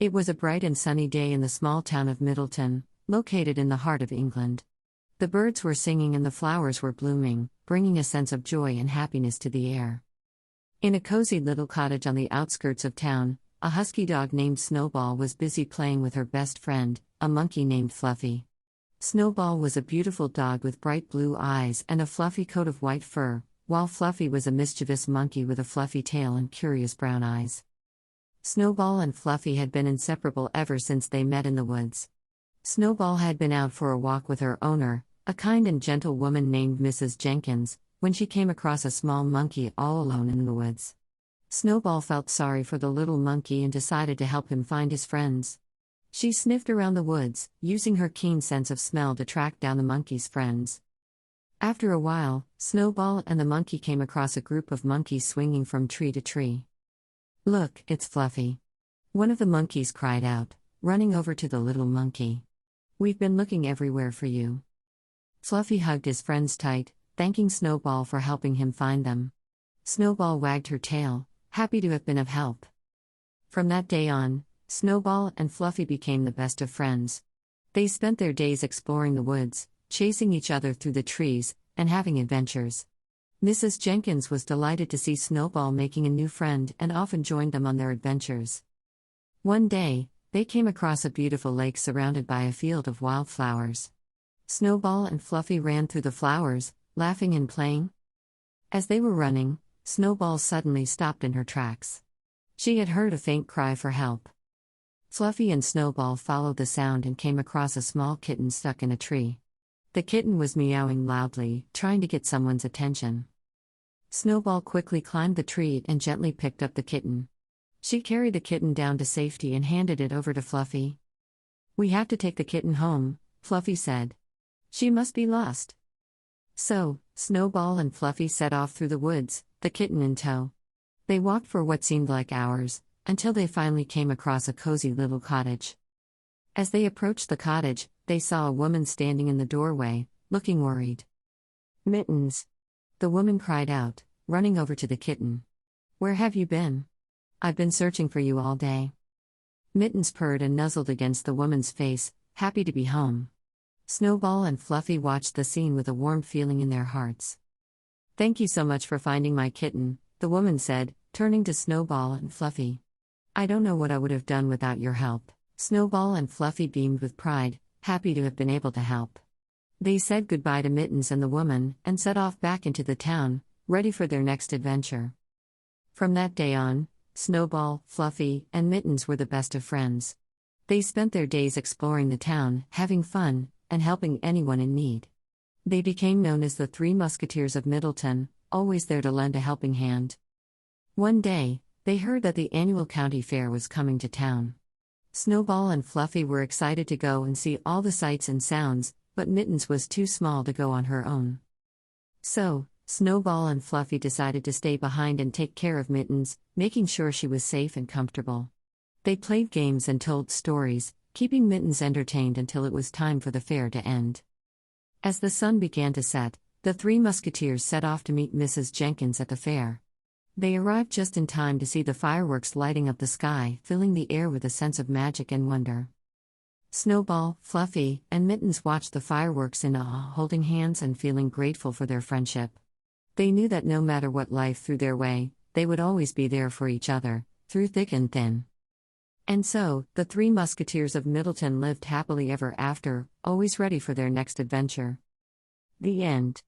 It was a bright and sunny day in the small town of Middleton, located in the heart of England. The birds were singing and the flowers were blooming, bringing a sense of joy and happiness to the air. In a cozy little cottage on the outskirts of town, a husky dog named Snowball was busy playing with her best friend, a monkey named Fluffy. Snowball was a beautiful dog with bright blue eyes and a fluffy coat of white fur, while Fluffy was a mischievous monkey with a fluffy tail and curious brown eyes. Snowball and Fluffy had been inseparable ever since they met in the woods. Snowball had been out for a walk with her owner, a kind and gentle woman named Mrs. Jenkins, when she came across a small monkey all alone in the woods. Snowball felt sorry for the little monkey and decided to help him find his friends. She sniffed around the woods, using her keen sense of smell to track down the monkey's friends. After a while, Snowball and the monkey came across a group of monkeys swinging from tree to tree. "Look, it's Fluffy," one of the monkeys cried out, running over to the little monkey. "We've been looking everywhere for you." Fluffy hugged his friends tight, thanking Snowball for helping him find them. Snowball wagged her tail, happy to have been of help. From that day on, Snowball and Fluffy became the best of friends. They spent their days exploring the woods, chasing each other through the trees, and having adventures. Mrs. Jenkins was delighted to see Snowball making a new friend and often joined them on their adventures. One day, they came across a beautiful lake surrounded by a field of wildflowers. Snowball and Fluffy ran through the flowers, laughing and playing. As they were running, Snowball suddenly stopped in her tracks. She had heard a faint cry for help. Fluffy and Snowball followed the sound and came across a small kitten stuck in a tree. The kitten was meowing loudly, trying to get someone's attention. Snowball quickly climbed the tree and gently picked up the kitten. She carried the kitten down to safety and handed it over to Fluffy. "We have to take the kitten home," Fluffy said. "She must be lost." So, Snowball and Fluffy set off through the woods, the kitten in tow. They walked for what seemed like hours, until they finally came across a cozy little cottage. As they approached the cottage, they saw a woman standing in the doorway, looking worried. "Mittens!" the woman cried out, running over to the kitten. "Where have you been? I've been searching for you all day." Mittens purred and nuzzled against the woman's face, happy to be home. Snowball and Fluffy watched the scene with a warm feeling in their hearts. "Thank you so much for finding my kitten," the woman said, turning to Snowball and Fluffy. "I don't know what I would have done without your help." Snowball and Fluffy beamed with pride, happy to have been able to help. They said goodbye to Mittens and the woman, and set off back into the town, ready for their next adventure. From that day on, Snowball, Fluffy, and Mittens were the best of friends. They spent their days exploring the town, having fun, and helping anyone in need. They became known as the Three Musketeers of Middleton, always there to lend a helping hand. One day, they heard that the annual county fair was coming to town. Snowball and Fluffy were excited to go and see all the sights and sounds, but Mittens was too small to go on her own. So, Snowball and Fluffy decided to stay behind and take care of Mittens, making sure she was safe and comfortable. They played games and told stories, keeping Mittens entertained until it was time for the fair to end. As the sun began to set, the Three Musketeers set off to meet Mrs. Jenkins at the fair. They arrived just in time to see the fireworks lighting up the sky, filling the air with a sense of magic and wonder. Snowball, Fluffy, and Mittens watched the fireworks in awe, holding hands and feeling grateful for their friendship. They knew that no matter what life threw their way, they would always be there for each other, through thick and thin. And so, the Three Musketeers of Middleton lived happily ever after, always ready for their next adventure. The end.